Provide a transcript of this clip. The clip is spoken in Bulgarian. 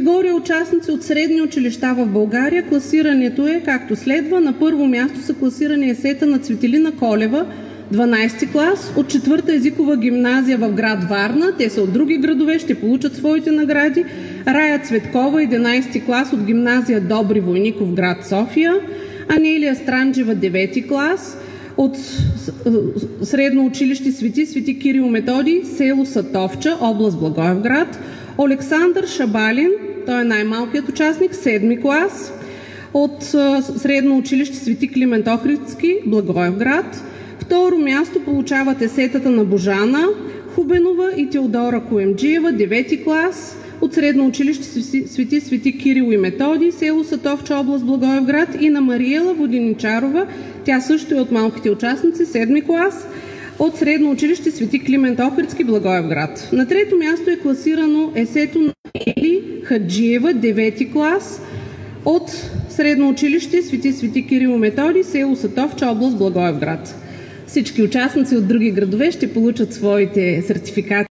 Категория участници от средни училища в България. Класирането е както следва. На първо място са класирани есета на Цветелина Колева, 12 клас, от 4-та езикова гимназия в град Варна. Те са от други градове, ще получат своите награди. Рая Цветкова, 11 клас, от гимназия Добри Войников, град София. Анелия Странджева, 9 клас, от средно училище Свети Кирил Методий, село Сатовча, област Благоевград. Александър Шабалин, той е най-малкият участник, 7 клас, от средно училище Свети Климент Охридски, Благоевград. Второ място получават есетата на Божана Хубенова и Теодора Коемджиева, 9 клас, от средно училище Свети Кирил и Методий, село Сатовча, област Благоевград, и на Мариела Воденичарова, тя също е от малките участници, 7 клас, от средно училище Свети Климент Охридски, Благоевград. На трето място е класирано есето на Ели Хаджиева, 9 клас, от средно училище Свети Кирил Методий, село Сатовча, област Благоевград. Всички участници от други градове ще получат своите сертификати.